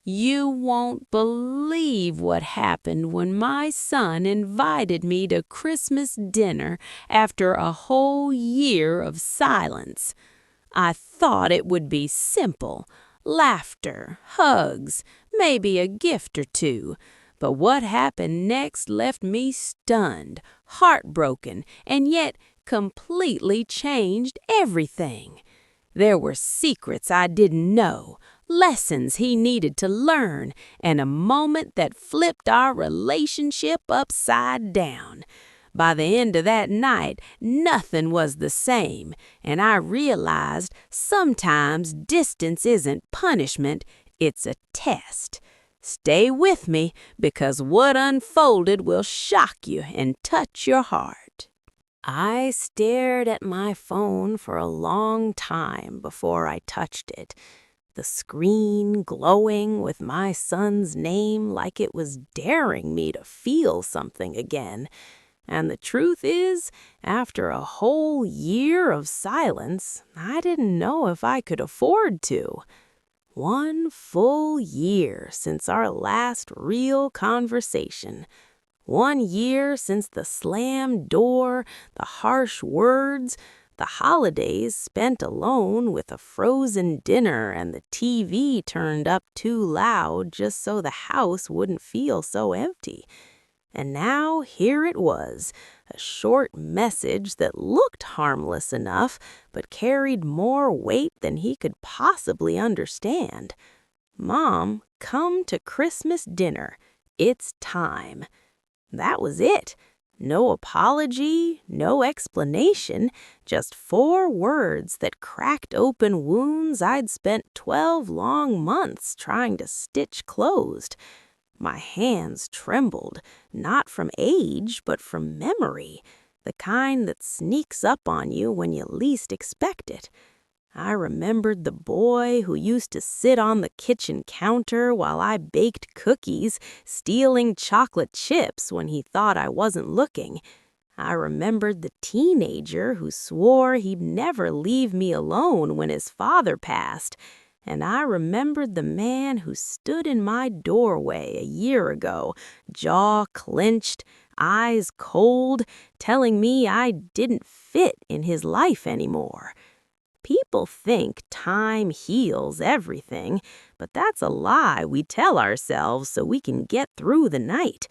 You won't believe what happened when my son invited me to Christmas dinner after a whole year of silence. I thought it would be simple, laughter, hugs, maybe a gift or two. But what happened next left me stunned, heartbroken, and yet completely changed everything. There were secrets I didn't know, lessons he needed to learn, and a moment that flipped our relationship upside down. By the end of that night, nothing was the same, and I realized sometimes distance isn't punishment, it's a test. Stay with me, because what unfolded will shock you and touch your heart. I stared at my phone for a long time before I touched it, the screen glowing with my son's name like it was daring me to feel something again. And the truth is, after a whole year of silence, I didn't know if I could afford to. 1 full year since our last real conversation. 1 year since the slammed door, the harsh words, the holidays spent alone with a frozen dinner and the TV turned up too loud just so the house wouldn't feel so empty. And now here it was, a short message that looked harmless enough, but carried more weight than he could possibly understand. Mom, come to Christmas dinner. It's time. That was it. No apology, no explanation, just 4 words that cracked open wounds I'd spent 12 long months trying to stitch closed. My hands trembled, not from age, but from memory, the kind that sneaks up on you when you least expect it. I remembered the boy who used to sit on the kitchen counter while I baked cookies, stealing chocolate chips when he thought I wasn't looking. I remembered the teenager who swore he'd never leave me alone when his father passed. And I remembered the man who stood in my doorway a year ago, jaw clenched, eyes cold, telling me I didn't fit in his life anymore. People think time heals everything, but that's a lie we tell ourselves so we can get through the night.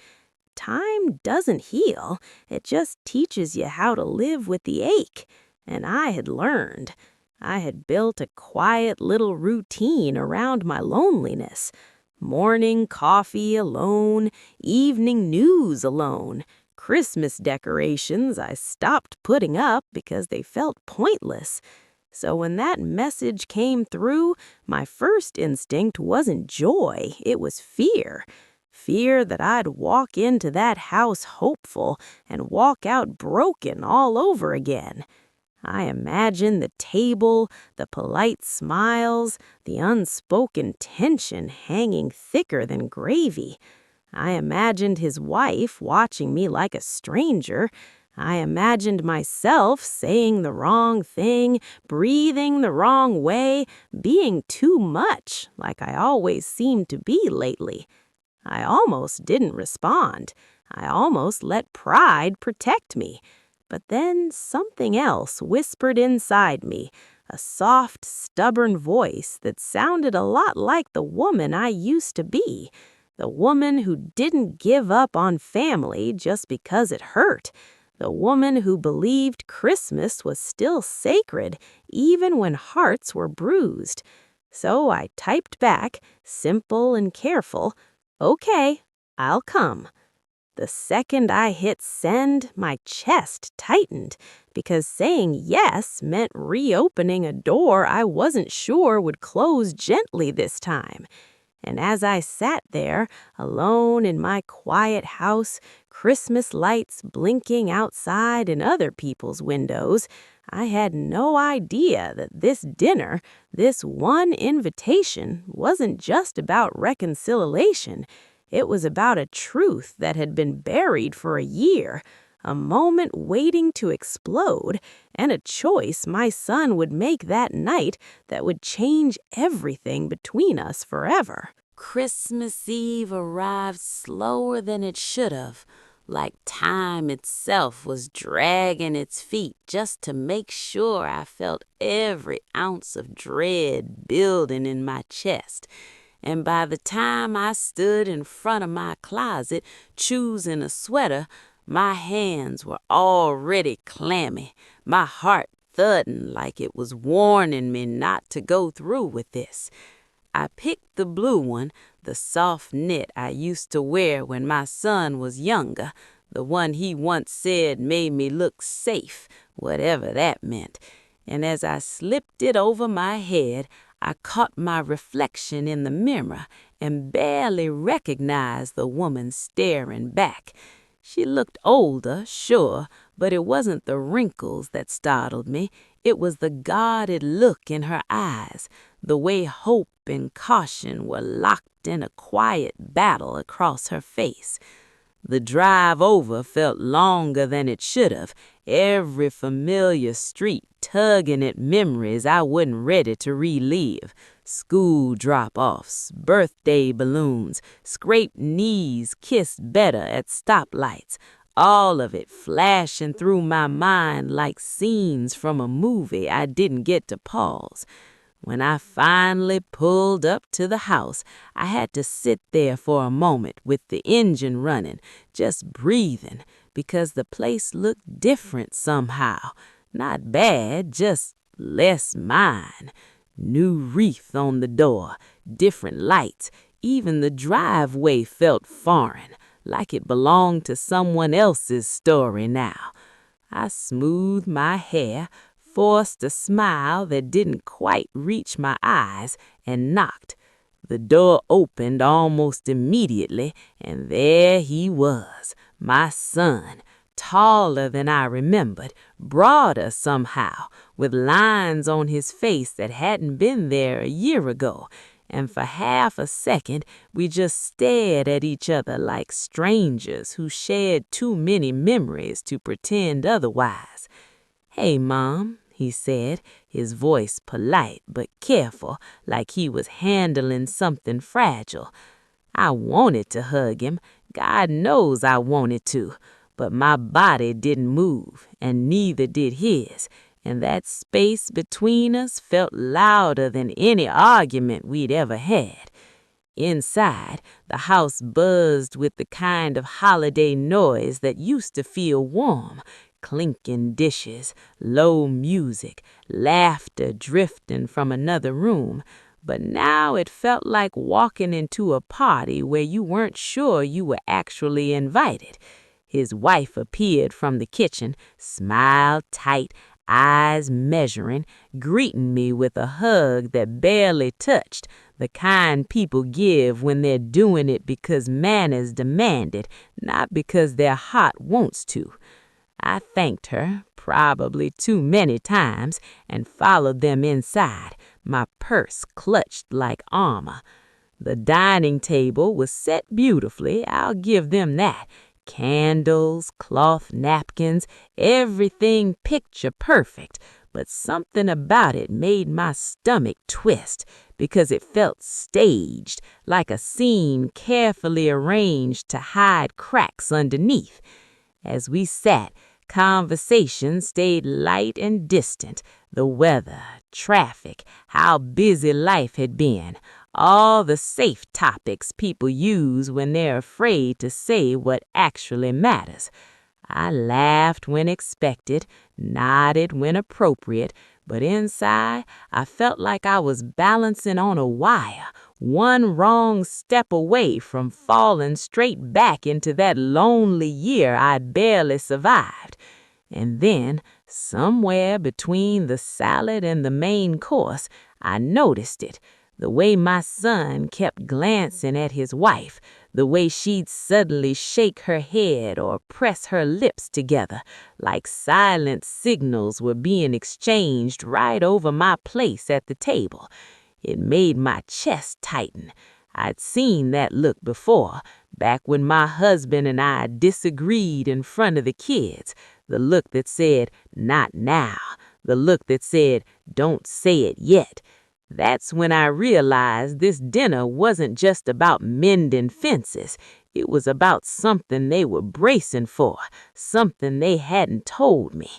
Time doesn't heal, it just teaches you how to live with the ache, and I had learned. I had built a quiet little routine around my loneliness. Morning coffee alone, evening news alone. Christmas decorations I stopped putting up because they felt pointless. So when that message came through, my first instinct wasn't joy, it was fear. Fear that I'd walk into that house hopeful and walk out broken all over again. I imagined the table, the polite smiles, the unspoken tension hanging thicker than gravy. I imagined his wife watching me like a stranger. I imagined myself saying the wrong thing, breathing the wrong way, being too much, like I always seemed to be lately. I almost didn't respond. I almost let pride protect me. But then something else whispered inside me, a soft, stubborn voice that sounded a lot like the woman I used to be, the woman who didn't give up on family just because it hurt, the woman who believed Christmas was still sacred even when hearts were bruised. So I typed back, simple and careful, "Okay, I'll come." The second I hit send, my chest tightened, because saying yes meant reopening a door I wasn't sure would close gently this time. And as I sat there, alone in my quiet house, Christmas lights blinking outside in other people's windows, I had no idea that this dinner, this one invitation, wasn't just about reconciliation. It was about a truth that had been buried for a year, a moment waiting to explode, and a choice my son would make that night that would change everything between us forever. Christmas Eve arrived slower than it should have, like time itself was dragging its feet just to make sure I felt every ounce of dread building in my chest. And by the time I stood in front of my closet choosing a sweater, my hands were already clammy, my heart thudding like it was warning me not to go through with this. I picked the blue one, the soft knit I used to wear when my son was younger, the one he once said made me look safe, whatever that meant. And as I slipped it over my head, I caught my reflection in the mirror and barely recognized the woman staring back. She looked older, sure, but it wasn't the wrinkles that startled me. It was the guarded look in her eyes, the way hope and caution were locked in a quiet battle across her face. The drive over felt longer than it should have, every familiar street tugging at memories I wasn't ready to relive. School drop-offs, birthday balloons, scraped knees kissed better at stoplights, all of it flashing through my mind like scenes from a movie I didn't get to pause. When I finally pulled up to the house, I had to sit there for a moment with the engine running, just breathing, because the place looked different somehow. Not bad, just less mine. New wreath on the door, different lights, even the driveway felt foreign, like it belonged to someone else's story now. I smoothed my hair, forced a smile that didn't quite reach my eyes, and knocked. The door opened almost immediately, and there he was, my son, taller than I remembered, broader somehow, with lines on his face that hadn't been there a year ago. And for half a second, we just stared at each other like strangers who shared too many memories to pretend otherwise. "Hey, Mom," he said, his voice polite but careful, like he was handling something fragile. I wanted to hug him. God knows I wanted to. But my body didn't move, and neither did his, and that space between us felt louder than any argument we'd ever had. Inside, the house buzzed with the kind of holiday noise that used to feel warm, clinking dishes, low music, laughter drifting from another room. But now it felt like walking into a party where you weren't sure you were actually invited. His wife appeared from the kitchen, smile tight, eyes measuring, greeting me with a hug that barely touched, the kind people give when they're doing it because manners demand it, not because their heart wants to. I thanked her, probably too many times, and followed them inside, my purse clutched like armor. The dining table was set beautifully, I'll give them that. Candles, cloth napkins, everything picture perfect, but something about it made my stomach twist because it felt staged, like a scene carefully arranged to hide cracks underneath. As we sat, conversation stayed light and distant. The weather, traffic, how busy life had been, all the safe topics people use when they're afraid to say what actually matters. I laughed when expected, nodded when appropriate, but inside I felt like I was balancing on a wire, one wrong step away from falling straight back into that lonely year I'd barely survived. And then, somewhere between the salad and the main course, I noticed it. The way my son kept glancing at his wife, the way she'd suddenly shake her head or press her lips together, like silent signals were being exchanged right over my place at the table. It made my chest tighten. I'd seen that look before, back when my husband and I disagreed in front of the kids. The look that said, "Not now." The look that said, "Don't say it yet." That's when I realized this dinner wasn't just about mending fences. It was about something they were bracing for, something they hadn't told me.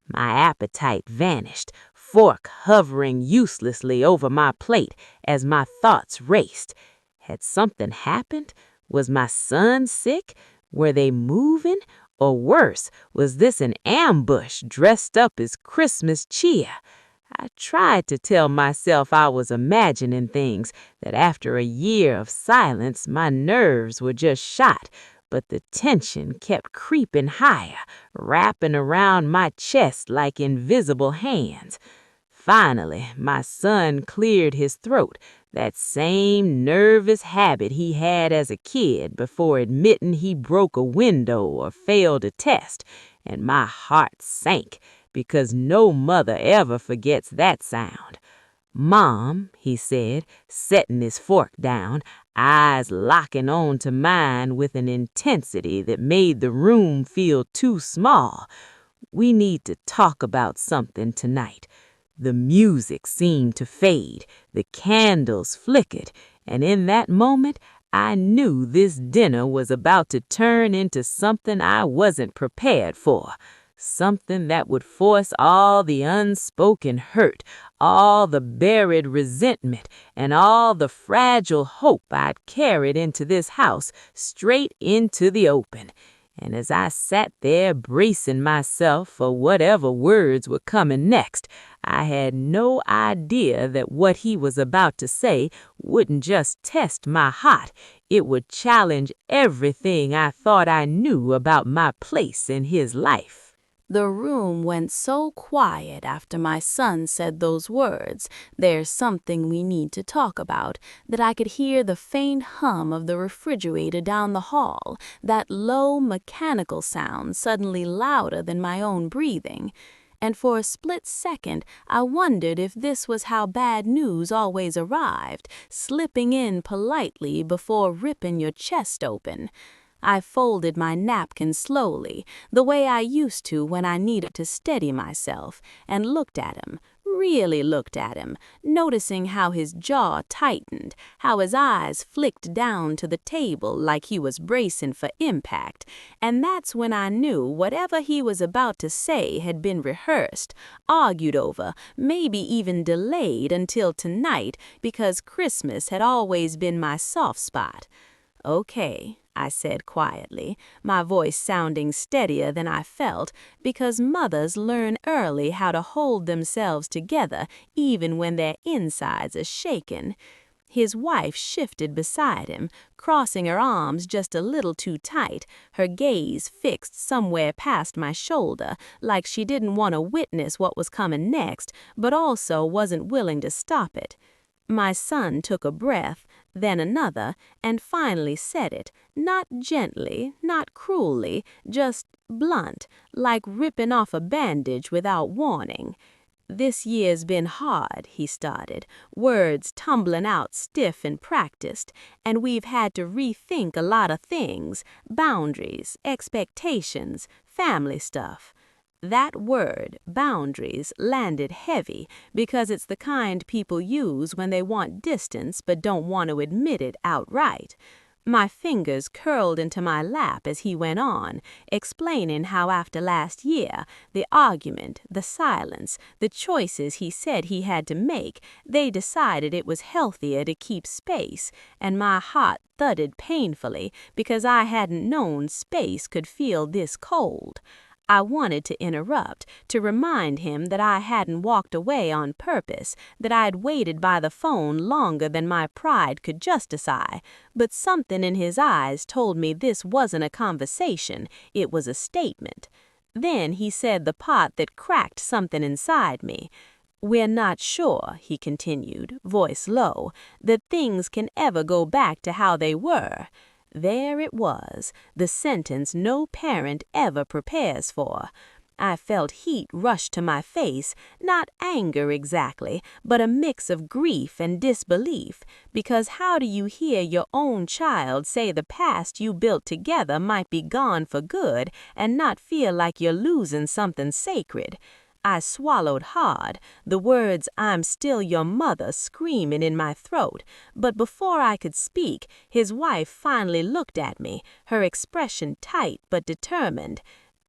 My appetite vanished, fork hovering uselessly over my plate as my thoughts raced. Had something happened? Was my son sick? Were they moving? Or worse, was this an ambush dressed up as Christmas cheer? I tried to tell myself I was imagining things, that after a year of silence my nerves were just shot, but the tension kept creeping higher, wrapping around my chest like invisible hands. Finally, my son cleared his throat, that same nervous habit he had as a kid before admitting he broke a window or failed a test, and my heart sank because no mother ever forgets that sound. "Mom," he said, setting his fork down, eyes locking on to mine with an intensity that made the room feel too small. "We need to talk about something tonight." The music seemed to fade, the candles flickered, and in that moment I knew this dinner was about to turn into something I wasn't prepared for. Something that would force all the unspoken hurt, all the buried resentment, and all the fragile hope I'd carried into this house straight into the open. And as I sat there bracing myself for whatever words were coming next, I had no idea that what he was about to say wouldn't just test my heart, it would challenge everything I thought I knew about my place in his life. The room went so quiet after my son said those words, "There's something we need to talk about," that I could hear the faint hum of the refrigerator down the hall, that low mechanical sound suddenly louder than my own breathing. And for a split second I wondered if this was how bad news always arrived, slipping in politely before ripping your chest open. I folded my napkin slowly, the way I used to when I needed to steady myself, and looked at him, really looked at him, noticing how his jaw tightened, how his eyes flicked down to the table like he was bracing for impact, and that's when I knew whatever he was about to say had been rehearsed, argued over, maybe even delayed until tonight, because Christmas had always been my soft spot. "Okay," I said quietly, my voice sounding steadier than I felt, because mothers learn early how to hold themselves together even when their insides are shaken. His wife shifted beside him, crossing her arms just a little too tight, her gaze fixed somewhere past my shoulder, like she didn't want to witness what was coming next, but also wasn't willing to stop it. My son took a breath, then another, and finally said it, not gently, not cruelly, just blunt, like ripping off a bandage without warning. "This year's been hard," he started, words tumbling out stiff and practiced, "and we've had to rethink a lot of things, boundaries, expectations, family stuff." That word, boundaries, landed heavy because it's the kind people use when they want distance but don't want to admit it outright. My fingers curled into my lap as he went on, explaining how after last year, the argument, the silence, the choices he said he had to make, they decided it was healthier to keep space, and my heart thudded painfully because I hadn't known space could feel this cold. I wanted to interrupt, to remind him that I hadn't walked away on purpose, that I'd waited by the phone longer than my pride could justify, but something in his eyes told me this wasn't a conversation, it was a statement. Then he said the part that cracked something inside me. "We're not sure," he continued, voice low, "that things can ever go back to how they were." There it was, the sentence no parent ever prepares for. I felt heat rush to my face, not anger exactly, but a mix of grief and disbelief, because how do you hear your own child say the past you built together might be gone for good and not feel like you're losing something sacred? I swallowed hard, the words "I'm still your mother" screaming in my throat, but before I could speak, his wife finally looked at me, her expression tight but determined.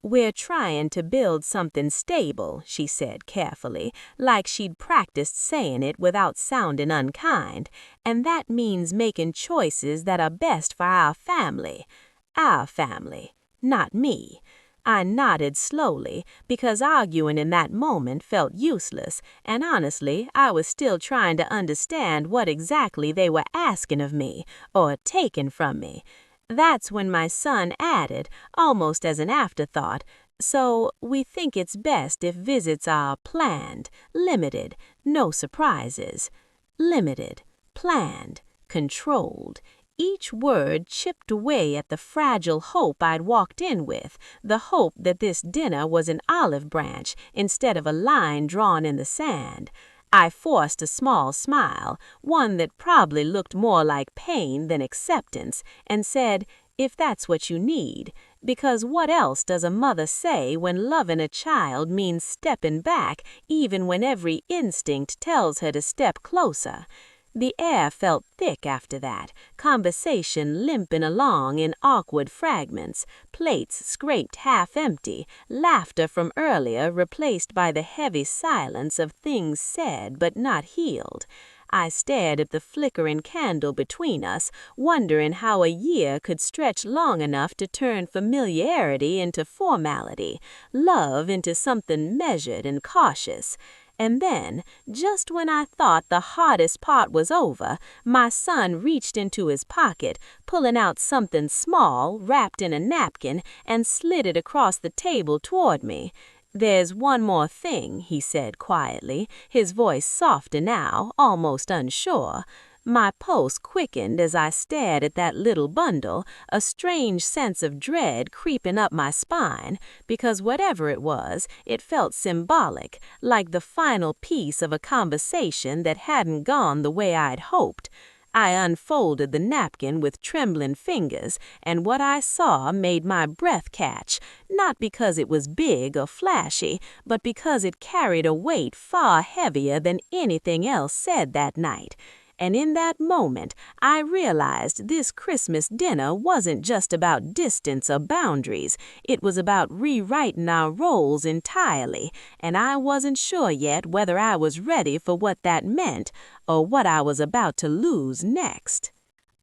"We're trying to build something stable," she said carefully, like she'd practiced saying it without sounding unkind, "and that means making choices that are best for our family. Our family, not me." I nodded slowly, because arguing in that moment felt useless, and honestly, I was still trying to understand what exactly they were asking of me, or taking from me. That's when my son added, almost as an afterthought, "So we think it's best if visits are planned, limited, no surprises." Limited, planned, controlled. Each word chipped away at the fragile hope I'd walked in with, the hope that this dinner was an olive branch instead of a line drawn in the sand. I forced a small smile, one that probably looked more like pain than acceptance, and said, "If that's what you need," because what else does a mother say when loving a child means stepping back even when every instinct tells her to step closer? The air felt thick after that, conversation limping along in awkward fragments, plates scraped half empty, laughter from earlier replaced by the heavy silence of things said but not healed. I stared at the flickering candle between us, wondering how a year could stretch long enough to turn familiarity into formality, love into something measured and cautious. And then, just when I thought the hardest part was over, my son reached into his pocket, pulling out something small, wrapped in a napkin, and slid it across the table toward me. "There's one more thing," he said quietly, his voice softer now, almost unsure. My pulse quickened as I stared at that little bundle, a strange sense of dread creeping up my spine, because whatever it was, it felt symbolic, like the final piece of a conversation that hadn't gone the way I'd hoped. I unfolded the napkin with trembling fingers, and what I saw made my breath catch, not because it was big or flashy, but because it carried a weight far heavier than anything else said that night. And in that moment, I realized this Christmas dinner wasn't just about distance or boundaries. It was about rewriting our roles entirely, and I wasn't sure yet whether I was ready for what that meant or what I was about to lose next.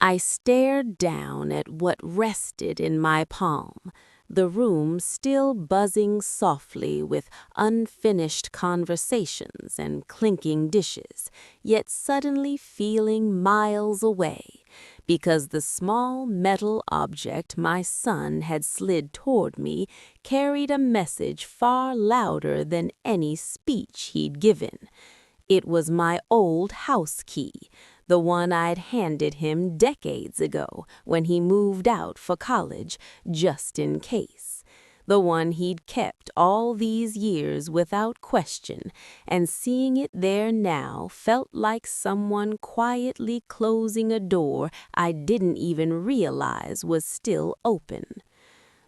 I stared down at what rested in my palm, the room still buzzing softly with unfinished conversations and clinking dishes, yet suddenly feeling miles away, because the small metal object my son had slid toward me carried a message far louder than any speech he'd given. It was my old house key, the one I'd handed him decades ago when he moved out for college, just in case. The one he'd kept all these years without question, and seeing it there now felt like someone quietly closing a door I didn't even realize was still open.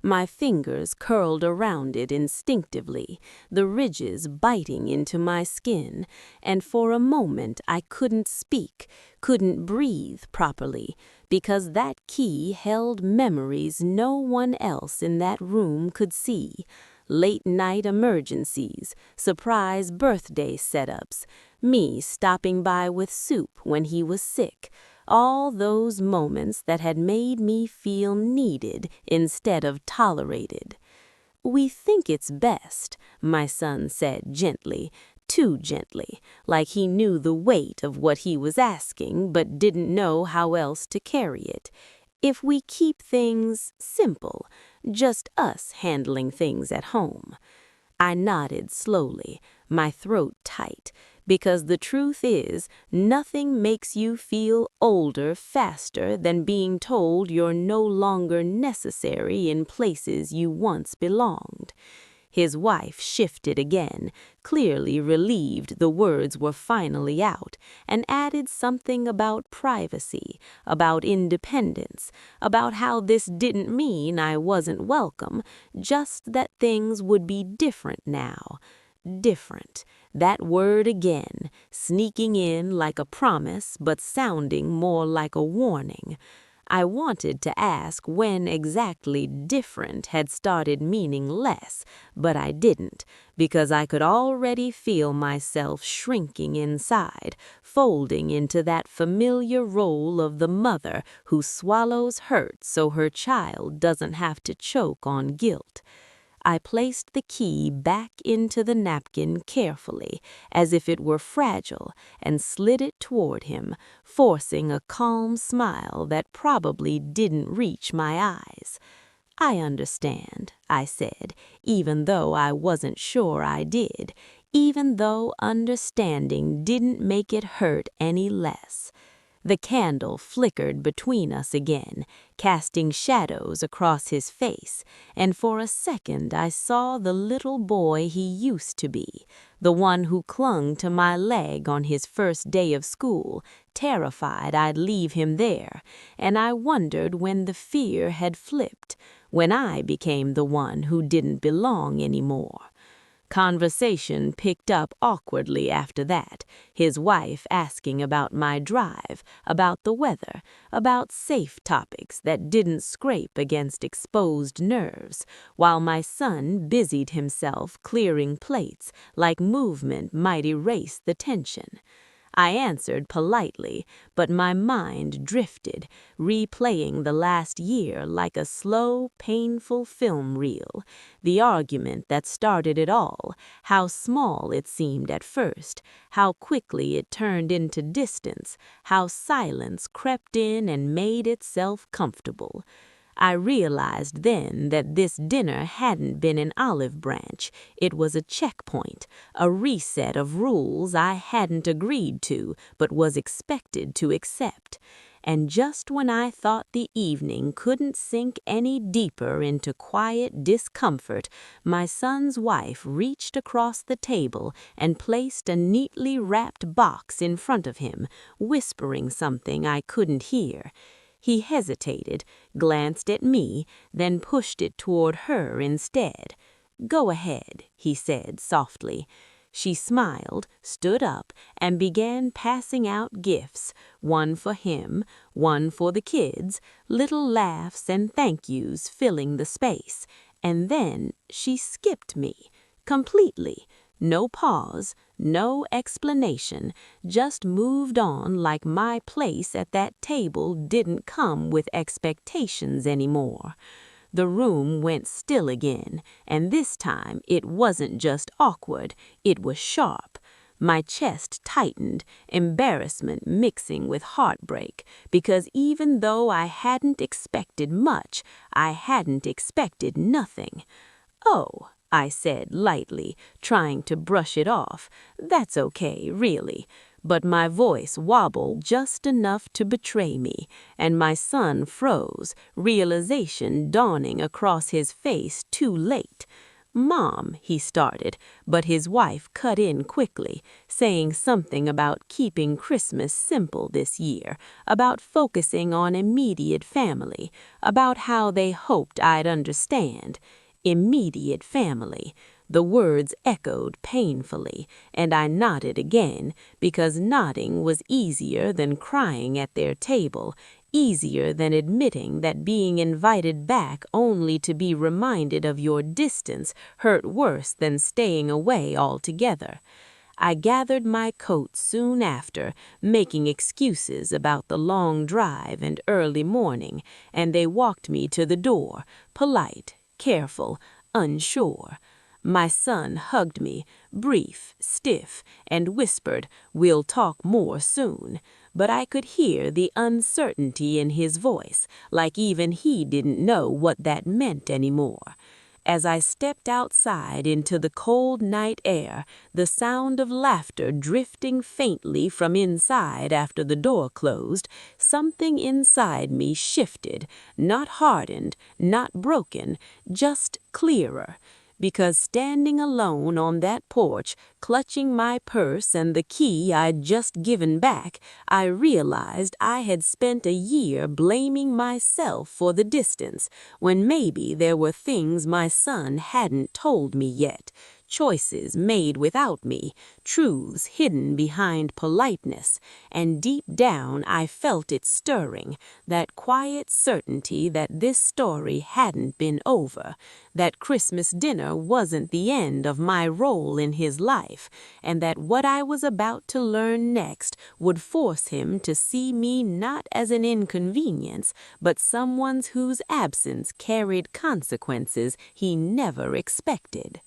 My fingers curled around it instinctively, the ridges biting into my skin, and for a moment I couldn't speak, couldn't breathe properly, because that key held memories no one else in that room could see. Late-night emergencies, surprise birthday setups, me stopping by with soup when he was sick, all those moments that had made me feel needed instead of tolerated. "We think it's best," my son said gently, too gently, like he knew the weight of what he was asking but didn't know how else to carry it, "if we keep things simple, just us handling things at home." I nodded slowly, my throat tight, because the truth is, nothing makes you feel older faster than being told you're no longer necessary in places you once belonged. His wife shifted again, clearly relieved the words were finally out, and added something about privacy, about independence, about how this didn't mean I wasn't welcome, just that things would be different now. Different. That word again, sneaking in like a promise but sounding more like a warning. I wanted to ask when exactly different had started meaning less, but I didn't, because I could already feel myself shrinking inside, folding into that familiar role of the mother who swallows hurt so her child doesn't have to choke on guilt. I placed the key back into the napkin carefully, as if it were fragile, and slid it toward him, forcing a calm smile that probably didn't reach my eyes. "I understand," I said, even though I wasn't sure I did, even though understanding didn't make it hurt any less. The candle flickered between us again, casting shadows across his face, and for a second I saw the little boy he used to be, the one who clung to my leg on his first day of school, terrified I'd leave him there, and I wondered when the fear had flipped, when I became the one who didn't belong anymore. Conversation picked up awkwardly after that, his wife asking about my drive, about the weather, about safe topics that didn't scrape against exposed nerves, while my son busied himself clearing plates like movement might erase the tension. I answered politely, but my mind drifted, replaying the last year like a slow, painful film reel. The argument that started it all, how small it seemed at first, how quickly it turned into distance, how silence crept in and made itself comfortable. I realized then that this dinner hadn't been an olive branch. It was a checkpoint, a reset of rules I hadn't agreed to but was expected to accept. And just when I thought the evening couldn't sink any deeper into quiet discomfort, my son's wife reached across the table and placed a neatly wrapped box in front of him, whispering something I couldn't hear. He hesitated, glanced at me, then pushed it toward her instead. "Go ahead," he said softly. She smiled, stood up, and began passing out gifts, one for him, one for the kids, little laughs and thank yous filling the space. And then she skipped me, completely. No pause, no explanation, just moved on like my place at that table didn't come with expectations anymore. The room went still again, and this time it wasn't just awkward, it was sharp. My chest tightened, embarrassment mixing with heartbreak, because even though I hadn't expected much, I hadn't expected nothing. "Oh," I said lightly, trying to brush it off. "That's okay, really." But my voice wobbled just enough to betray me, and my son froze, realization dawning across his face too late. "Mom," he started, but his wife cut in quickly, saying something about keeping Christmas simple this year, about focusing on immediate family, about how they hoped I'd understand. Immediate family. The words echoed painfully, and I nodded again, because nodding was easier than crying at their table, easier than admitting that being invited back only to be reminded of your distance hurt worse than staying away altogether. I gathered my coat soon after, making excuses about the long drive and early morning, and they walked me to the door, polite, careful, unsure. My son hugged me, brief, stiff, and whispered, "We'll talk more soon." But I could hear the uncertainty in his voice, like even he didn't know what that meant anymore. As I stepped outside into the cold night air, the sound of laughter drifting faintly from inside after the door closed, something inside me shifted, not hardened, not broken, just clearer. Because standing alone on that porch, clutching my purse and the key I'd just given back, I realized I had spent a year blaming myself for the distance, when maybe there were things my son hadn't told me yet, choices made without me, truths hidden behind politeness, and deep down I felt it stirring, that quiet certainty that this story hadn't been over, that Christmas dinner wasn't the end of my role in his life, and that what I was about to learn next would force him to see me not as an inconvenience, but someone whose absence carried consequences he never expected.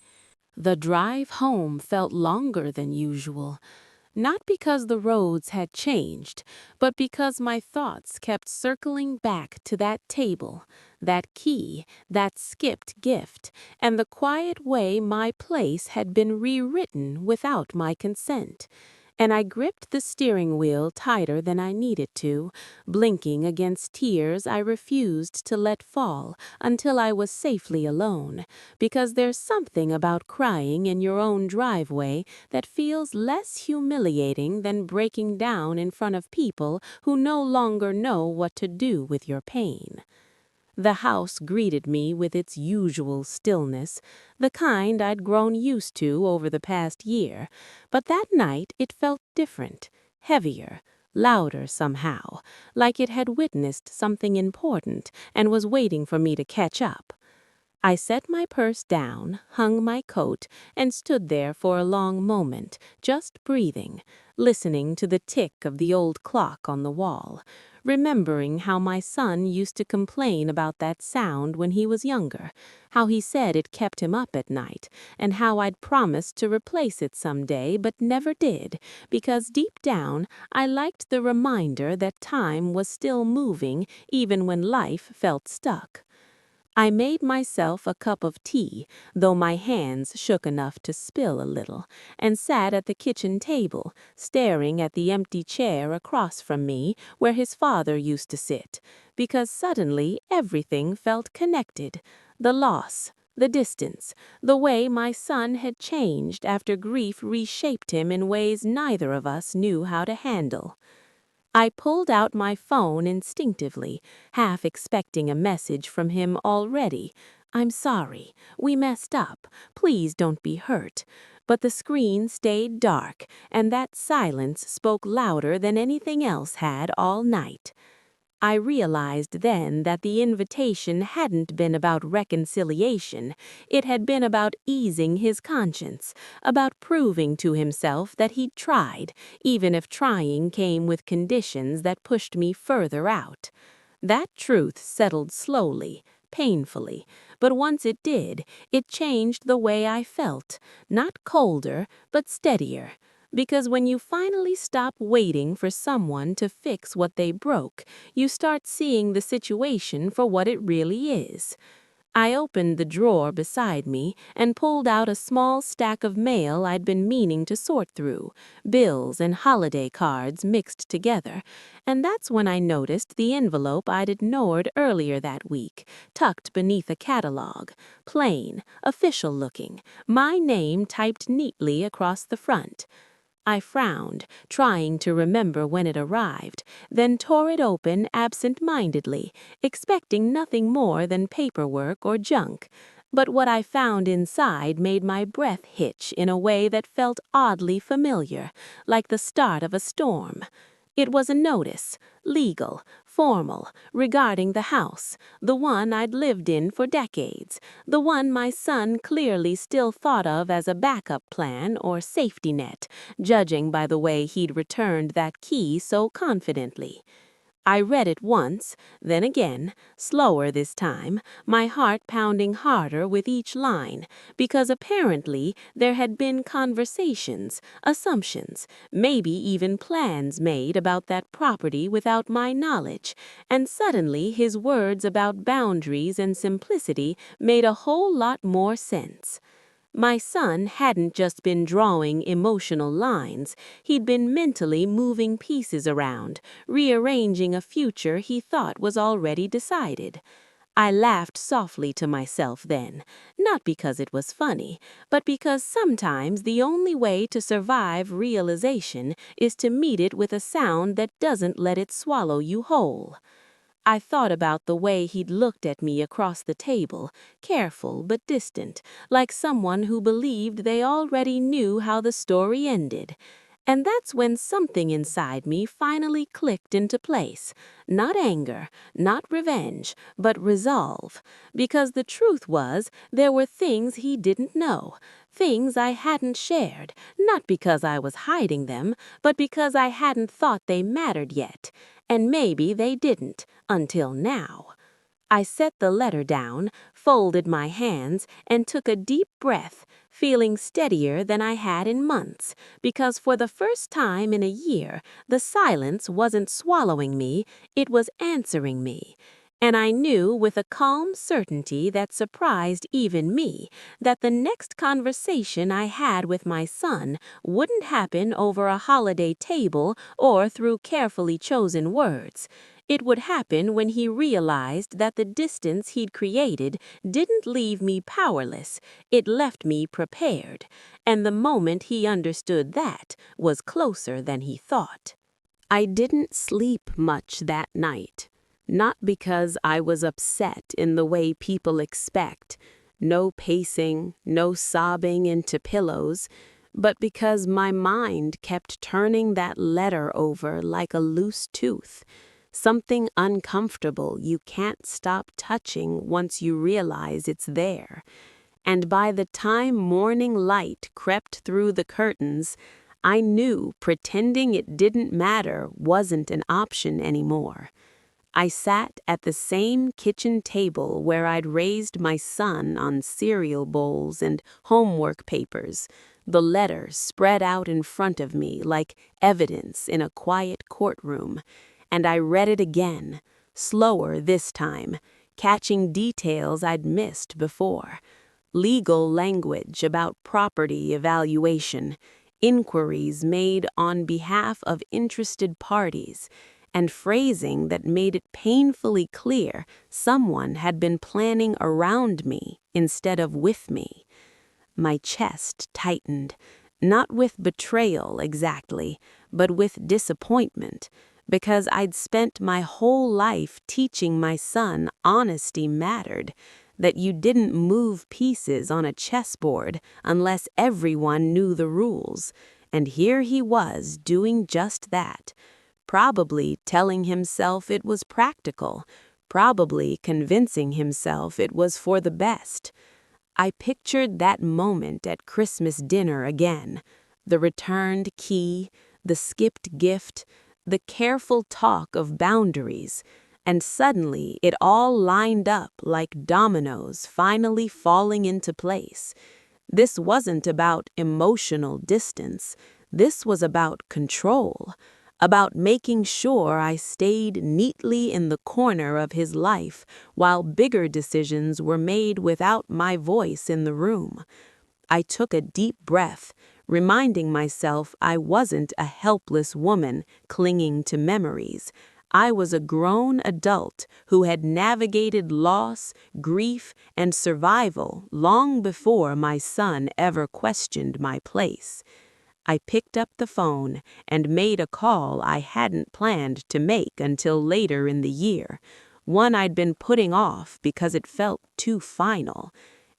The drive home felt longer than usual, not because the roads had changed, but because my thoughts kept circling back to that table, that key, that skipped gift, and the quiet way my place had been rewritten without my consent. And I gripped the steering wheel tighter than I needed to, blinking against tears I refused to let fall until I was safely alone, because there's something about crying in your own driveway that feels less humiliating than breaking down in front of people who no longer know what to do with your pain. The house greeted me with its usual stillness, the kind I'd grown used to over the past year, but that night it felt different, heavier, louder somehow, like it had witnessed something important and was waiting for me to catch up. I set my purse down, hung my coat, and stood there for a long moment, just breathing, listening to the tick of the old clock on the wall, remembering how my son used to complain about that sound when he was younger, how he said it kept him up at night, and how I'd promised to replace it someday but never did, because deep down I liked the reminder that time was still moving even when life felt stuck. I made myself a cup of tea, though my hands shook enough to spill a little, and sat at the kitchen table, staring at the empty chair across from me where his father used to sit, because suddenly everything felt connected. The loss, the distance, the way my son had changed after grief reshaped him in ways neither of us knew how to handle. I pulled out my phone instinctively, half expecting a message from him already. "I'm sorry. We messed up. Please don't be hurt." But the screen stayed dark, and that silence spoke louder than anything else had all night. I realized then that the invitation hadn't been about reconciliation. It had been about easing his conscience, about proving to himself that he'd tried, even if trying came with conditions that pushed me further out. That truth settled slowly, painfully, but once it did, it changed the way I felt, not colder, but steadier. Because when you finally stop waiting for someone to fix what they broke, you start seeing the situation for what it really is. I opened the drawer beside me and pulled out a small stack of mail I'd been meaning to sort through, bills and holiday cards mixed together, and that's when I noticed the envelope I'd ignored earlier that week, tucked beneath a catalog, plain, official-looking, my name typed neatly across the front. I frowned, trying to remember when it arrived, then tore it open absent-mindedly, expecting nothing more than paperwork or junk. But what I found inside made my breath hitch in a way that felt oddly familiar, like the start of a storm. It was a notice, legal, formal, regarding the house, the one I'd lived in for decades, the one my son clearly still thought of as a backup plan or safety net, judging by the way he'd returned that key so confidently. I read it once, then again, slower this time, my heart pounding harder with each line, because apparently there had been conversations, assumptions, maybe even plans made about that property without my knowledge, and suddenly his words about boundaries and simplicity made a whole lot more sense. My son hadn't just been drawing emotional lines, he'd been mentally moving pieces around, rearranging a future he thought was already decided. I laughed softly to myself then, not because it was funny, but because sometimes the only way to survive realization is to meet it with a sound that doesn't let it swallow you whole. I thought about the way he'd looked at me across the table, careful but distant, like someone who believed they already knew how the story ended. And that's when something inside me finally clicked into place. Not anger, not revenge, but resolve. Because the truth was, there were things he didn't know, things I hadn't shared, not because I was hiding them, but because I hadn't thought they mattered yet. And maybe they didn't, until now. I set the letter down, folded my hands, and took a deep breath, feeling steadier than I had in months, because for the first time in a year, the silence wasn't swallowing me, it was answering me. And I knew with a calm certainty that surprised even me that the next conversation I had with my son wouldn't happen over a holiday table or through carefully chosen words. It would happen when he realized that the distance he'd created didn't leave me powerless, it left me prepared, and the moment he understood that was closer than he thought. I didn't sleep much that night, not because I was upset in the way people expect, no pacing, no sobbing into pillows, but because my mind kept turning that letter over like a loose tooth. Something uncomfortable you can't stop touching once you realize it's there. And by the time morning light crept through the curtains, I knew pretending it didn't matter wasn't an option anymore. I sat at the same kitchen table where I'd raised my son on cereal bowls and homework papers, the letter spread out in front of me like evidence in a quiet courtroom. And I read it again, slower this time, catching details I'd missed before. Legal language about property evaluation, inquiries made on behalf of interested parties, and phrasing that made it painfully clear someone had been planning around me instead of with me. My chest tightened, not with betrayal exactly, but with disappointment, because I'd spent my whole life teaching my son honesty mattered, that you didn't move pieces on a chessboard unless everyone knew the rules, and here he was doing just that, probably telling himself it was practical, probably convincing himself it was for the best. I pictured that moment at Christmas dinner again, the returned key, the skipped gift, the careful talk of boundaries, and suddenly it all lined up like dominoes finally falling into place. This wasn't about emotional distance, this was about control, about making sure I stayed neatly in the corner of his life while bigger decisions were made without my voice in the room. I took a deep breath, reminding myself I wasn't a helpless woman clinging to memories. I was a grown adult who had navigated loss, grief, and survival long before my son ever questioned my place. I picked up the phone and made a call I hadn't planned to make until later in the year, one I'd been putting off because it felt too final.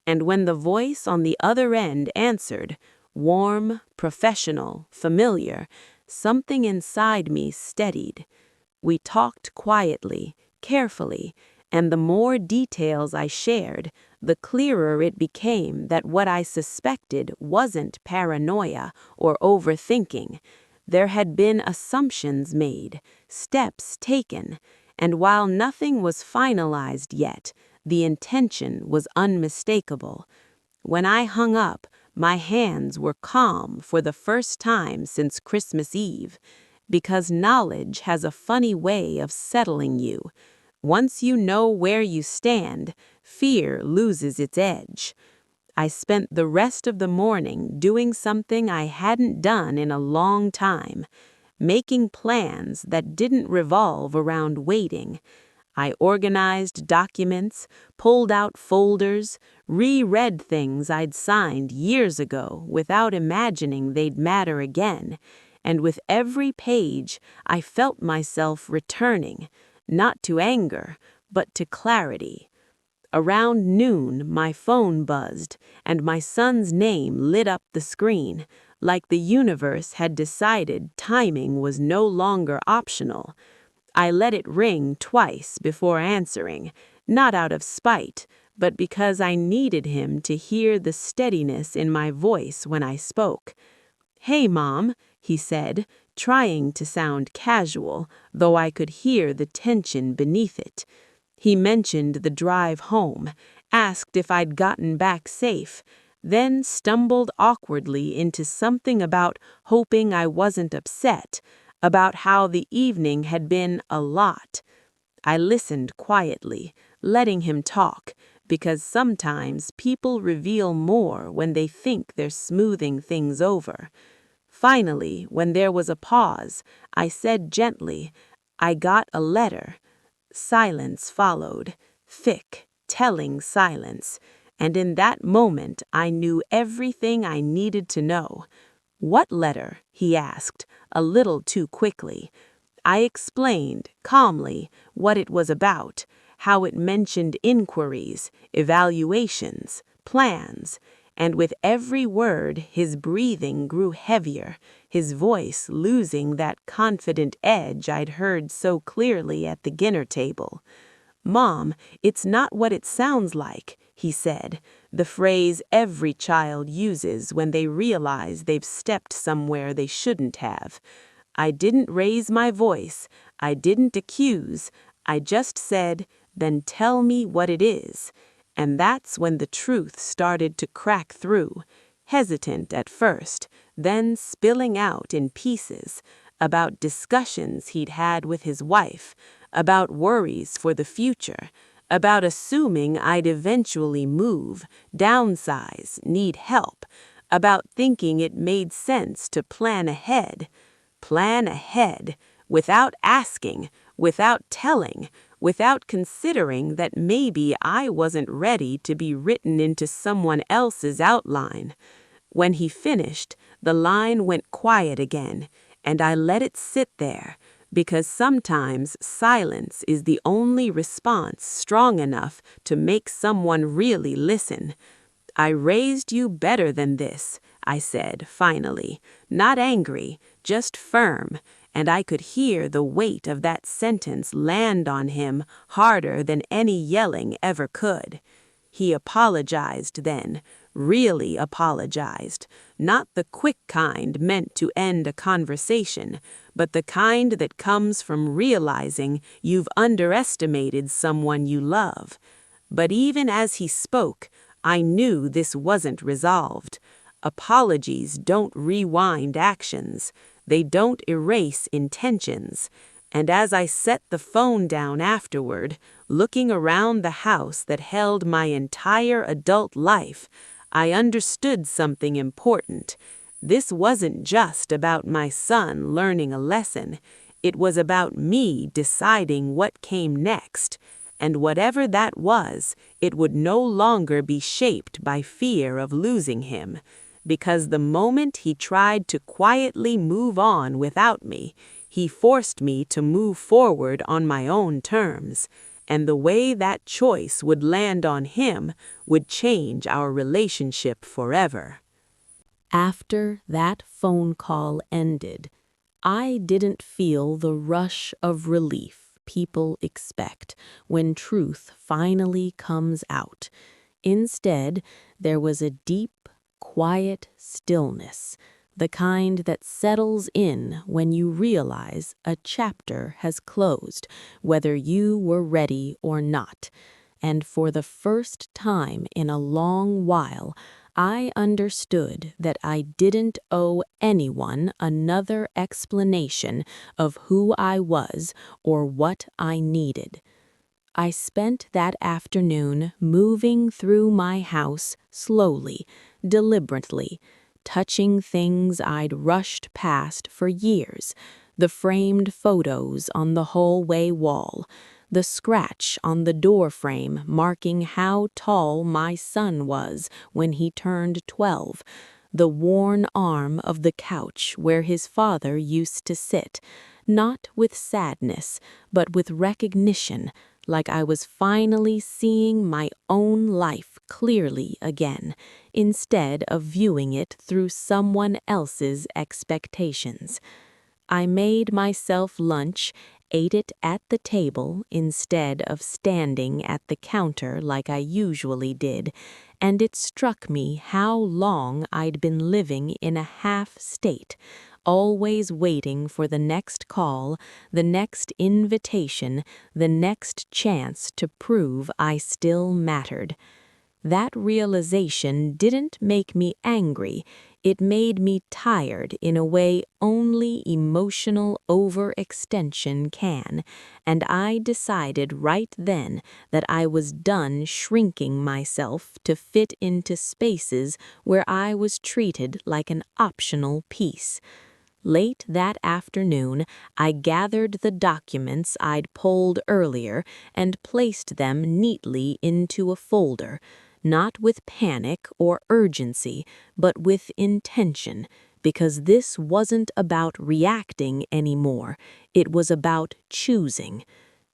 And when the voice on the other end answered, warm, professional, familiar, something inside me steadied. We talked quietly, carefully, and the more details I shared, the clearer it became that what I suspected wasn't paranoia or overthinking. There had been assumptions made, steps taken, and while nothing was finalized yet, the intention was unmistakable. When I hung up, my hands were calm for the first time since Christmas Eve, because knowledge has a funny way of settling you. Once you know where you stand, fear loses its edge. I spent the rest of the morning doing something I hadn't done in a long time, making plans that didn't revolve around waiting. I organized documents, pulled out folders, reread things I'd signed years ago without imagining they'd matter again, and with every page I felt myself returning, not to anger, but to clarity. Around noon, my phone buzzed, and my son's name lit up the screen, like the universe had decided timing was no longer optional. I let it ring twice before answering, not out of spite, but because I needed him to hear the steadiness in my voice when I spoke. "Hey, Mom," he said, trying to sound casual, though I could hear the tension beneath it. He mentioned the drive home, asked if I'd gotten back safe, then stumbled awkwardly into something about hoping I wasn't upset, about how the evening had been a lot. I listened quietly, letting him talk, because sometimes people reveal more when they think they're smoothing things over. Finally, when there was a pause, I said gently, "I got a letter." Silence followed, thick, telling silence, and in that moment I knew everything I needed to know. "What letter?" he asked, a little too quickly. I explained, calmly, what it was about, how it mentioned inquiries, evaluations, plans, and with every word his breathing grew heavier, his voice losing that confident edge I'd heard so clearly at the dinner table. "Mom, it's not what it sounds like," he said, the phrase every child uses when they realize they've stepped somewhere they shouldn't have. I didn't raise my voice, I didn't accuse, I just said, "Then tell me what it is." And that's when the truth started to crack through, hesitant at first, then spilling out in pieces, about discussions he'd had with his wife, about worries for the future, about assuming I'd eventually move, downsize, need help, about thinking it made sense to plan ahead. Plan ahead, without asking, without telling, without considering that maybe I wasn't ready to be written into someone else's outline. When he finished, the line went quiet again, and I let it sit there, because sometimes silence is the only response strong enough to make someone really listen. "I raised you better than this," I said, finally, not angry, just firm, and I could hear the weight of that sentence land on him harder than any yelling ever could. He apologized then, really apologized, not the quick kind meant to end a conversation, but the kind that comes from realizing you've underestimated someone you love. But even as he spoke, I knew this wasn't resolved. Apologies don't rewind actions. They don't erase intentions. And as I set the phone down afterward, looking around the house that held my entire adult life, I understood something important. This wasn't just about my son learning a lesson. It was about me deciding what came next. And whatever that was, it would no longer be shaped by fear of losing him, because the moment he tried to quietly move on without me, he forced me to move forward on my own terms, and the way that choice would land on him would change our relationship forever. After that phone call ended, I didn't feel the rush of relief people expect when truth finally comes out. Instead, there was a deep, quiet stillness, the kind that settles in when you realize a chapter has closed, whether you were ready or not. And for the first time in a long while, I understood that I didn't owe anyone another explanation of who I was or what I needed. I spent that afternoon moving through my house slowly, deliberately, touching things I'd rushed past for years, the framed photos on the hallway wall, the scratch on the door frame marking how tall my son was when he turned 12, the worn arm of the couch where his father used to sit, not with sadness, but with recognition, like I was finally seeing my own life clearly again, instead of viewing it through someone else's expectations. I made myself lunch, ate it at the table instead of standing at the counter like I usually did, and it struck me how long I'd been living in a half state, always waiting for the next call, the next invitation, the next chance to prove I still mattered. That realization didn't make me angry, it made me tired in a way only emotional overextension can, and I decided right then that I was done shrinking myself to fit into spaces where I was treated like an optional piece. Late that afternoon, I gathered the documents I'd pulled earlier and placed them neatly into a folder, not with panic or urgency, but with intention, because this wasn't about reacting anymore, it was about choosing.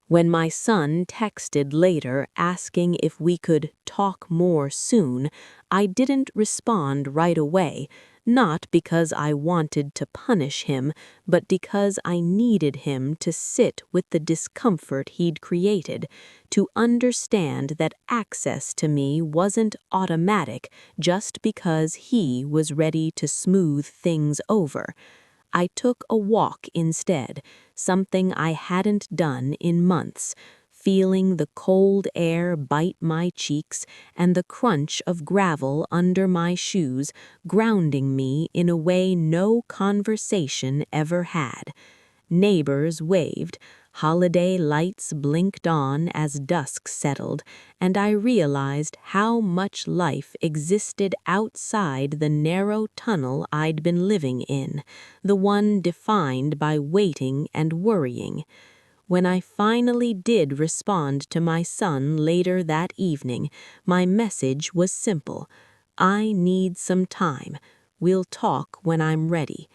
When my son texted later asking if we could talk more soon, I didn't respond right away, not because I wanted to punish him, but because I needed him to sit with the discomfort he'd created, to understand that access to me wasn't automatic just because he was ready to smooth things over. I took a walk instead, something I hadn't done in months, feeling the cold air bite my cheeks and the crunch of gravel under my shoes grounding me in a way no conversation ever had. Neighbors waved, holiday lights blinked on as dusk settled, and I realized how much life existed outside the narrow tunnel I'd been living in, the one defined by waiting and worrying. When I finally did respond to my son later that evening, my message was simple. I need some time. We'll talk when I'm ready.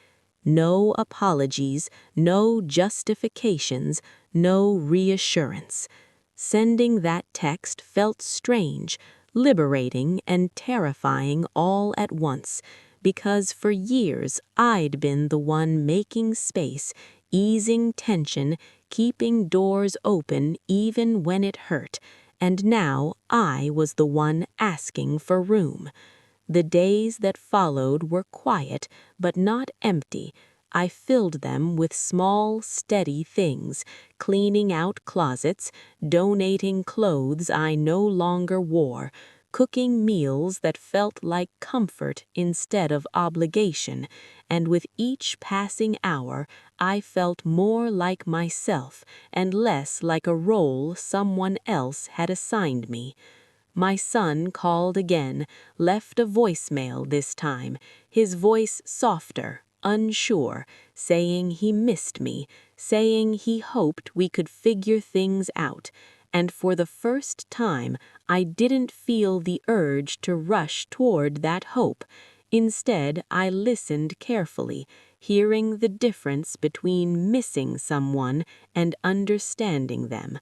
No apologies, no justifications, no reassurance. Sending that text felt strange, liberating and terrifying all at once, because for years I'd been the one making space, easing tension, keeping doors open even when it hurt, and now I was the one asking for room. The days that followed were quiet, but not empty. I filled them with small, steady things, cleaning out closets, donating clothes I no longer wore, cooking meals that felt like comfort instead of obligation, and with each passing hour I felt more like myself and less like a role someone else had assigned me. My son called again, left a voicemail this time, his voice softer, unsure, saying he missed me, saying he hoped we could figure things out, and for the first time I didn't feel the urge to rush toward that hope. Instead, I listened carefully, hearing the difference between missing someone and understanding them.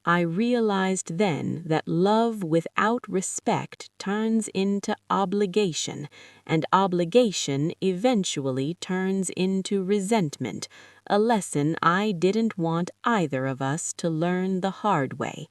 I realized then that love without respect turns into obligation, and obligation eventually turns into resentment, a lesson I didn't want either of us to learn the hard way.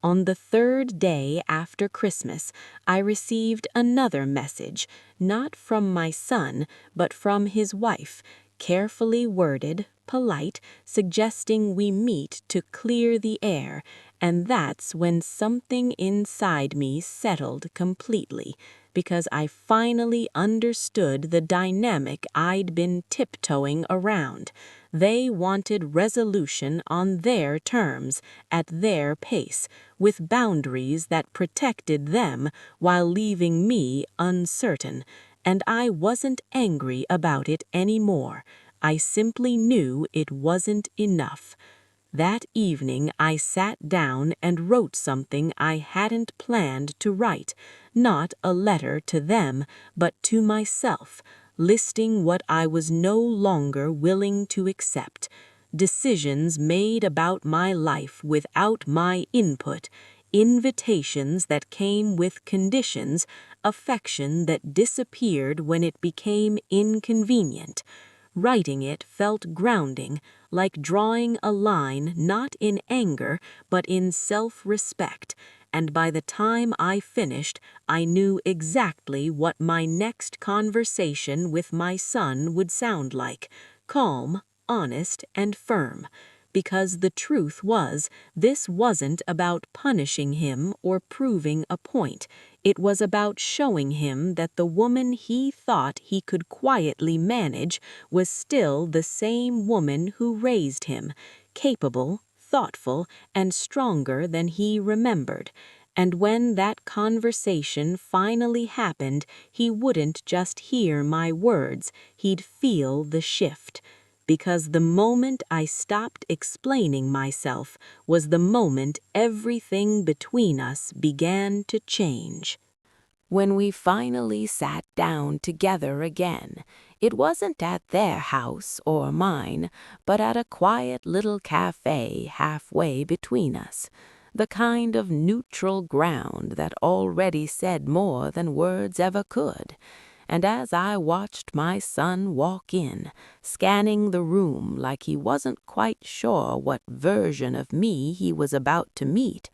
On the third day after Christmas, I received another message, not from my son, but from his wife, carefully worded, polite, suggesting we meet to clear the air, and that's when something inside me settled completely, because I finally understood the dynamic I'd been tiptoeing around. They wanted resolution on their terms, at their pace, with boundaries that protected them while leaving me uncertain, and I wasn't angry about it anymore. I simply knew it wasn't enough. That evening I sat down and wrote something I hadn't planned to write, not a letter to them, but to myself, listing what I was no longer willing to accept. decisions made about my life without my input, invitations that came with conditions, affection that disappeared when it became inconvenient. Writing it felt grounding, like drawing a line not in anger but in self-respect, and by the time I finished, I knew exactly what my next conversation with my son would sound like: calm, honest, and firm. Because the truth was, this wasn't about punishing him or proving a point. It was about showing him that the woman he thought he could quietly manage was still the same woman who raised him, capable, thoughtful, and stronger than he remembered. And when that conversation finally happened, he wouldn't just hear my words, he'd feel the shift. Because the moment I stopped explaining myself was the moment everything between us began to change. When we finally sat down together again, it wasn't at their house or mine, but at a quiet little cafe halfway between us, the kind of neutral ground that already said more than words ever could. And as I watched my son walk in, scanning the room like he wasn't quite sure what version of me he was about to meet,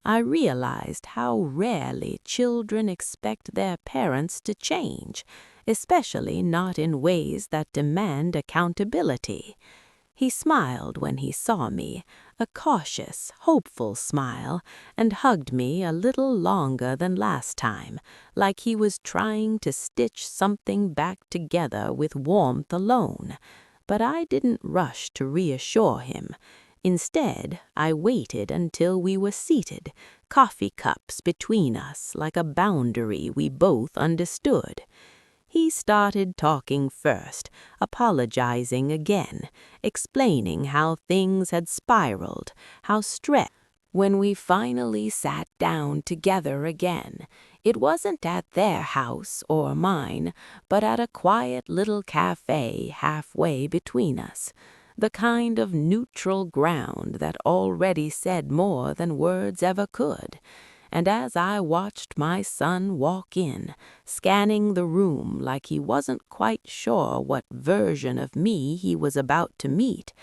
I realized how rarely children expect their parents to change, especially not in ways that demand accountability. He smiled when he saw me, a cautious, hopeful smile, and hugged me a little longer than last time, like he was trying to stitch something back together with warmth alone. But I didn't rush to reassure him. Instead, I waited until we were seated, coffee cups between us like a boundary we both understood. He started talking first, apologizing again, explaining how things had spiraled, how stress. When we finally sat down together again, it wasn't at their house or mine, but at a quiet little cafe halfway between us, the kind of neutral ground that already said more than words ever could. And as I watched my son walk in, scanning the room like he wasn't quite sure what version of me he was about to meet,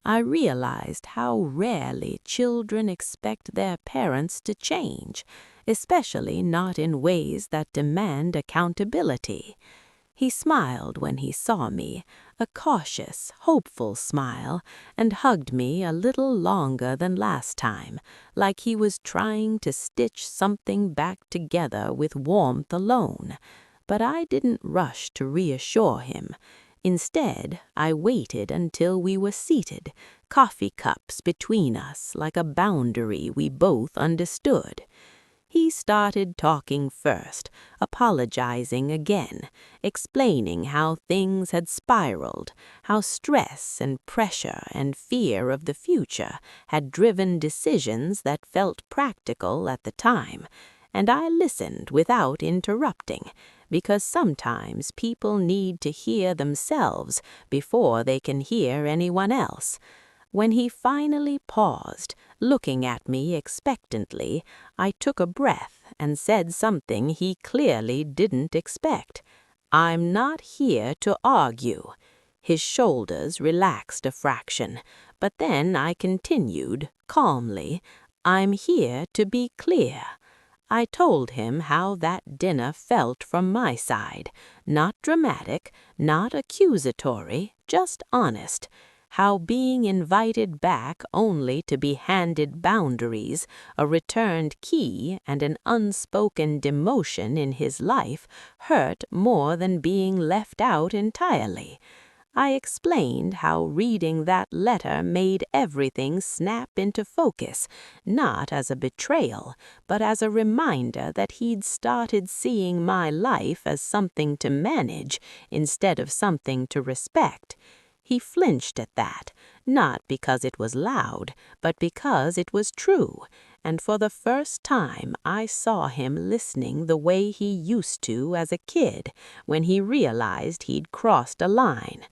I realized how rarely children expect their parents to change, especially not in ways that demand accountability. He smiled when he saw me, a cautious, hopeful smile, and hugged me a little longer than last time, like he was trying to stitch something back together with warmth alone. But I didn't rush to reassure him. Instead, I waited until we were seated, coffee cups between us like a boundary we both understood. He started talking first, apologizing again, explaining how things had spiraled, how stress and pressure and fear of the future had driven decisions that felt practical at the time, and I listened without interrupting, because sometimes people need to hear themselves before they can hear anyone else. When he finally paused, looking at me expectantly, I took a breath and said something he clearly didn't expect. "I'm not here to argue." His shoulders relaxed a fraction, but then I continued, calmly, "I'm here to be clear." I told him how that dinner felt from my side, not dramatic, not accusatory, just honest. How being invited back only to be handed boundaries, a returned key, and an unspoken demotion in his life hurt more than being left out entirely. I explained how reading that letter made everything snap into focus, not as a betrayal, but as a reminder that he'd started seeing my life as something to manage instead of something to respect. He flinched at that, not because it was loud, but because it was true, and for the first time I saw him listening the way he used to as a kid, when he realized he'd crossed a line.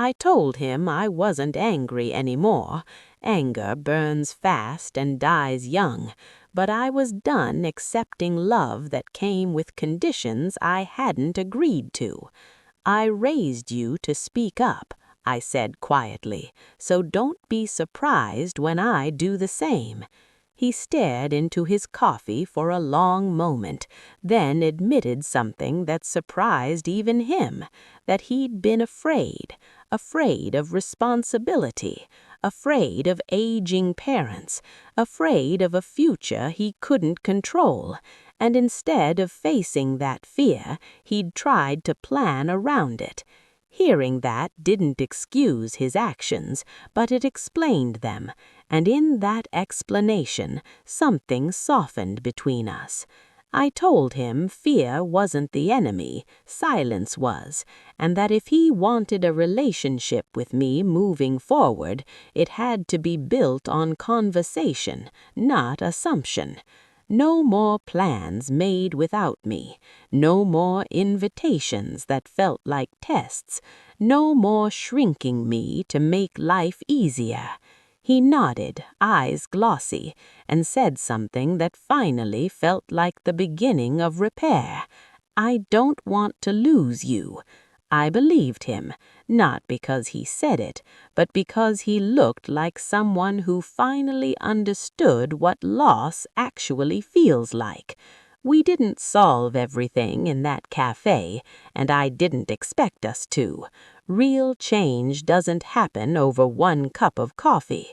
I told him I wasn't angry anymore. Anger burns fast and dies young, but I was done accepting love that came with conditions I hadn't agreed to. I raised you to speak up, I said quietly, so don't be surprised when I do the same. He stared into his coffee for a long moment, then admitted something that surprised even him, that he'd been afraid of responsibility, afraid of aging parents, afraid of a future he couldn't control, and instead of facing that fear, he'd tried to plan around it. Hearing that didn't excuse his actions, but it explained them, and in that explanation, something softened between us. I told him fear wasn't the enemy, silence was, and that if he wanted a relationship with me moving forward, it had to be built on conversation, not assumption. No more plans made without me, no more invitations that felt like tests, no more shrinking me to make life easier. He nodded, eyes glossy, and said something that finally felt like the beginning of repair. I don't want to lose you. I believed him, not because he said it, but because he looked like someone who finally understood what loss actually feels like. We didn't solve everything in that cafe, and I didn't expect us to. Real change doesn't happen over one cup of coffee.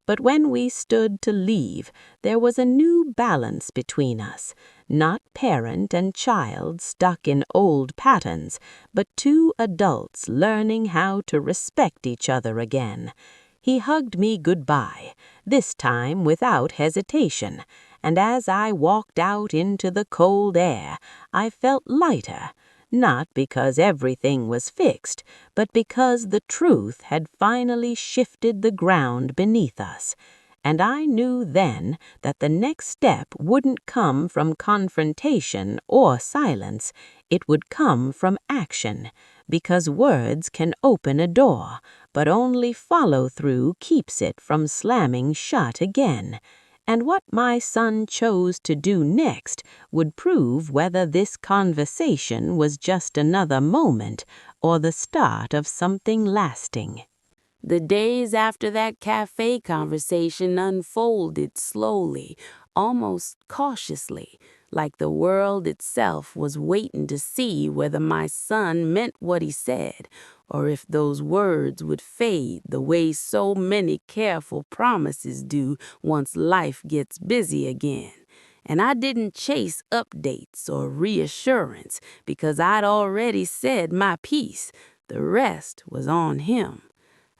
But when we stood to leave, there was a new balance between us, not parent and child stuck in old patterns, but two adults learning how to respect each other again. He hugged me goodbye, this time without hesitation, and as I walked out into the cold air, I felt lighter. Not because everything was fixed, but because the truth had finally shifted the ground beneath us. And I knew then that the next step wouldn't come from confrontation or silence, it would come from action, because words can open a door, but only follow-through keeps it from slamming shut again. And what my son chose to do next would prove whether this conversation was just another moment or the start of something lasting. The days after that cafe conversation unfolded slowly, almost cautiously, like the world itself was waiting to see whether my son meant what he said, or if those words would fade the way so many careful promises do once life gets busy again. And I didn't chase updates or reassurance because I'd already said my piece. The rest was on him.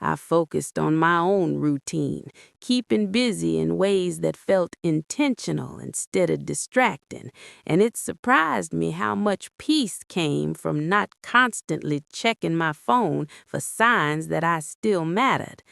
I focused on my own routine, keeping busy in ways that felt intentional instead of distracting, and it surprised me how much peace came from not constantly checking my phone for signs that I still mattered.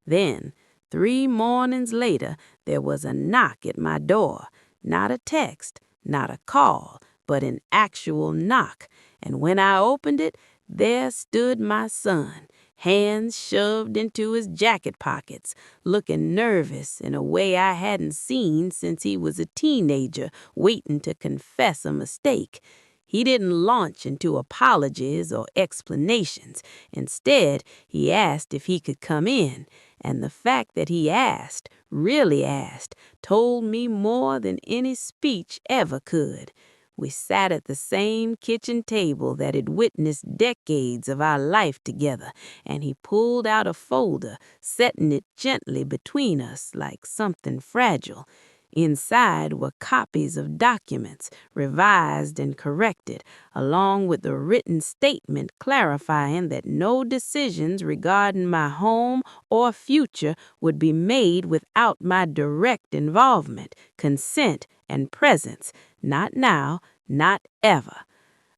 Then, 3 mornings later, there was a knock at my door. Not a text, not a call, but an actual knock, and when I opened it, there stood my son, hands shoved into his jacket pockets, looking nervous in a way I hadn't seen since he was a teenager waiting to confess a mistake. He didn't launch into apologies or explanations. Instead, he asked if he could come in, and the fact that he asked, really asked, told me more than any speech ever could. We sat at the same kitchen table that had witnessed decades of our life together, and he pulled out a folder, setting it gently between us like something fragile. Inside were copies of documents, revised and corrected, along with a written statement clarifying that no decisions regarding my home or future would be made without my direct involvement, consent, and presence. Not now, not ever.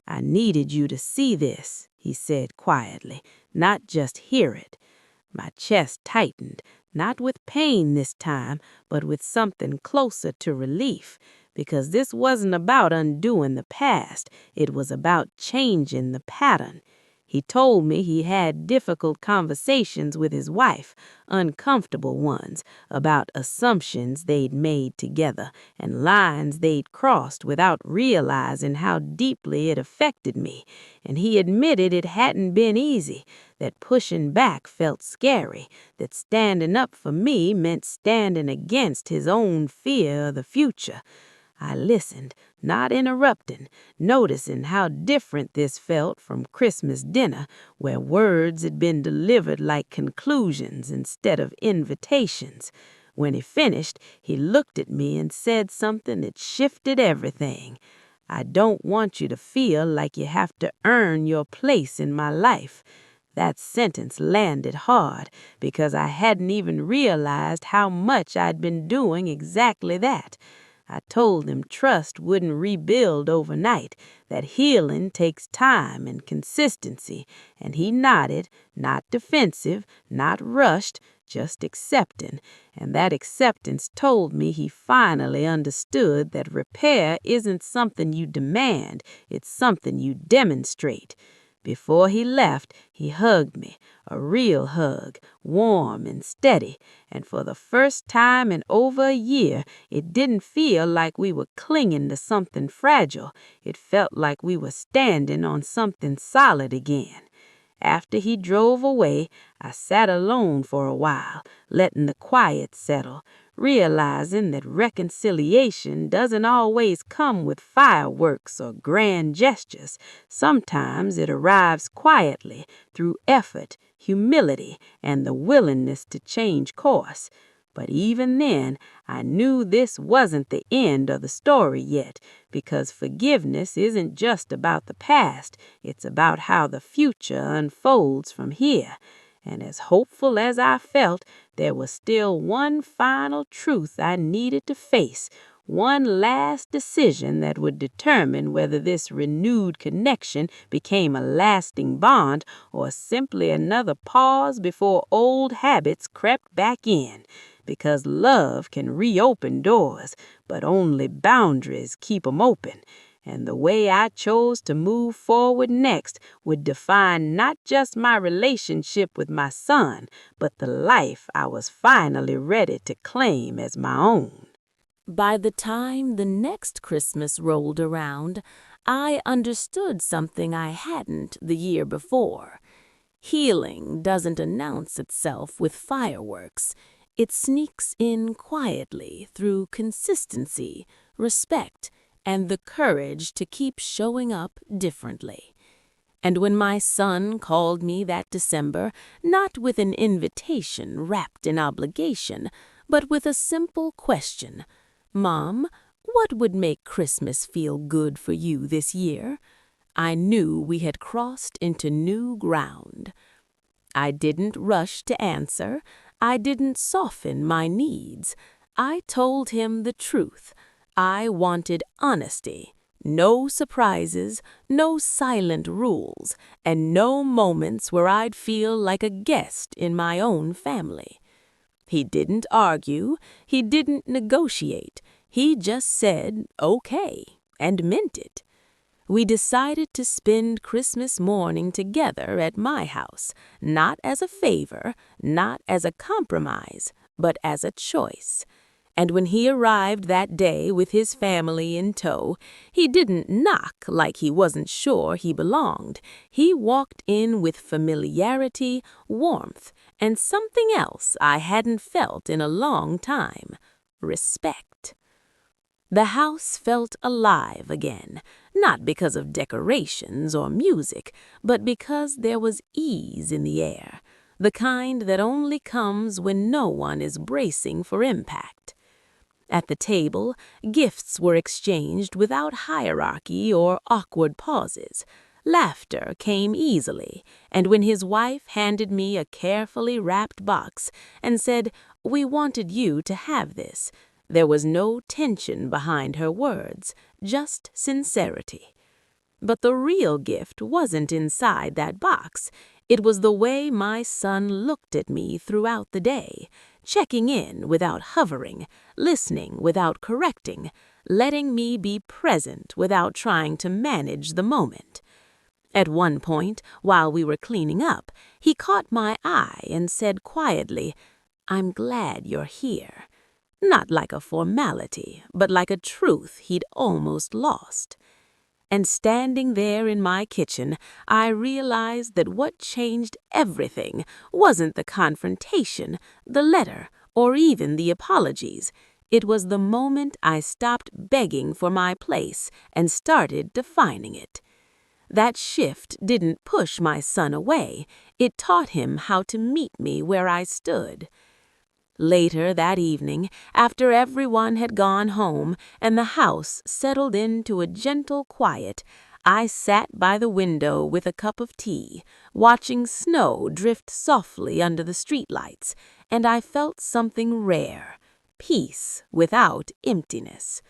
I needed you to see this, he said quietly, not just hear it. My chest tightened, not with pain this time, but with something closer to relief, because this wasn't about undoing the past, it was about changing the pattern. He told me he had difficult conversations with his wife, uncomfortable ones, about assumptions they'd made together and lines they'd crossed without realizing how deeply it affected me, and he admitted it hadn't been easy, that pushing back felt scary, that standing up for me meant standing against his own fear of the future. I listened, not interrupting, noticing how different this felt from Christmas dinner, where words had been delivered like conclusions instead of invitations. When he finished, he looked at me and said something that shifted everything. "I don't want you to feel like you have to earn your place in my life." That sentence landed hard because I hadn't even realized how much I'd been doing exactly that. I told him trust wouldn't rebuild overnight, that healing takes time and consistency, and he nodded, not defensive, not rushed, just accepting, and that acceptance told me he finally understood that repair isn't something you demand, it's something you demonstrate. Before he left, he hugged me, a real hug, warm and steady, and for the first time in over a year, it didn't feel like we were clinging to something fragile. It felt like we were standing on something solid again. After he drove away, I sat alone for a while, letting the quiet settle, realizing that reconciliation doesn't always come with fireworks or grand gestures. Sometimes it arrives quietly through effort, humility, and the willingness to change course. But even then, I knew this wasn't the end of the story yet, because forgiveness isn't just about the past, it's about how the future unfolds from here. And as hopeful as I felt, there was still one final truth I needed to face, one last decision that would determine whether this renewed connection became a lasting bond or simply another pause before old habits crept back in. Because love can reopen doors, but only boundaries keep 'em open. And the way I chose to move forward next would define not just my relationship with my son, but the life I was finally ready to claim as my own. By the time the next Christmas rolled around, I understood something I hadn't the year before. Healing doesn't announce itself with fireworks. It sneaks in quietly through consistency, respect, and the courage to keep showing up differently. And when my son called me that December, not with an invitation wrapped in obligation, but with a simple question, "Mom, what would make Christmas feel good for you this year?" I knew we had crossed into new ground. I didn't rush to answer. I didn't soften my needs. I told him the truth. I wanted honesty. No surprises, no silent rules, and no moments where I'd feel like a guest in my own family. He didn't argue. He didn't negotiate. He just said, "Okay," and meant it. We decided to spend Christmas morning together at my house, not as a favor, not as a compromise, but as a choice. And when he arrived that day with his family in tow, he didn't knock like he wasn't sure he belonged. He walked in with familiarity, warmth, and something else I hadn't felt in a long time: respect. The house felt alive again, not because of decorations or music, but because there was ease in the air, the kind that only comes when no one is bracing for impact. At the table, gifts were exchanged without hierarchy or awkward pauses. Laughter came easily, and when his wife handed me a carefully wrapped box and said, "We wanted you to have this," there was no tension behind her words, just sincerity. But the real gift wasn't inside that box. It was the way my son looked at me throughout the day, checking in without hovering, listening without correcting, letting me be present without trying to manage the moment. At one point, while we were cleaning up, he caught my eye and said quietly, "I'm glad you're here." Not like a formality, but like a truth he'd almost lost. And standing there in my kitchen, I realized that what changed everything wasn't the confrontation, the letter, or even the apologies. It was the moment I stopped begging for my place and started defining it. That shift didn't push my son away. It taught him how to meet me where I stood. Later that evening, after everyone had gone home and the house settled into a gentle quiet, I sat by the window with a cup of tea, watching snow drift softly under the streetlights, and I felt something rare, peace without emptiness.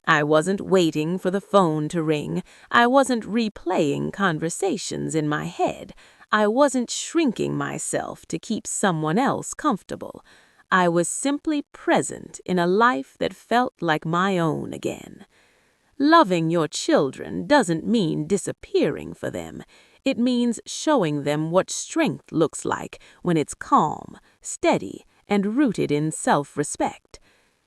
I wasn't waiting for the phone to ring. I wasn't replaying conversations in my head. I wasn't shrinking myself to keep someone else comfortable. I was simply present in a life that felt like my own again. Loving your children doesn't mean disappearing for them. It means showing them what strength looks like when it's calm, steady, and rooted in self-respect.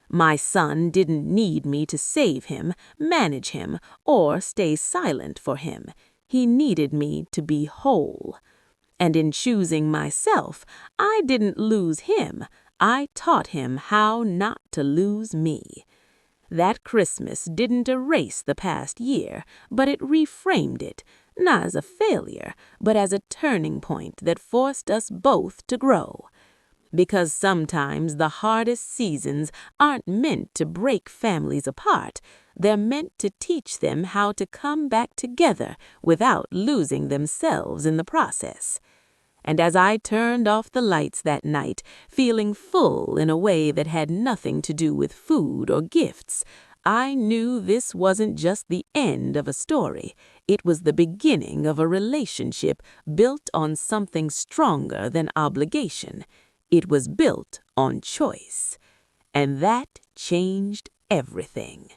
My son didn't need me to save him, manage him, or stay silent for him. He needed me to be whole. And in choosing myself, I didn't lose him. I taught him how not to lose me. That Christmas didn't erase the past year, but it reframed it, not as a failure, but as a turning point that forced us both to grow. Because sometimes the hardest seasons aren't meant to break families apart. They're meant to teach them how to come back together without losing themselves in the process. And as I turned off the lights that night, feeling full in a way that had nothing to do with food or gifts, I knew this wasn't just the end of a story. It was the beginning of a relationship built on something stronger than obligation. It was built on choice. And that changed everything.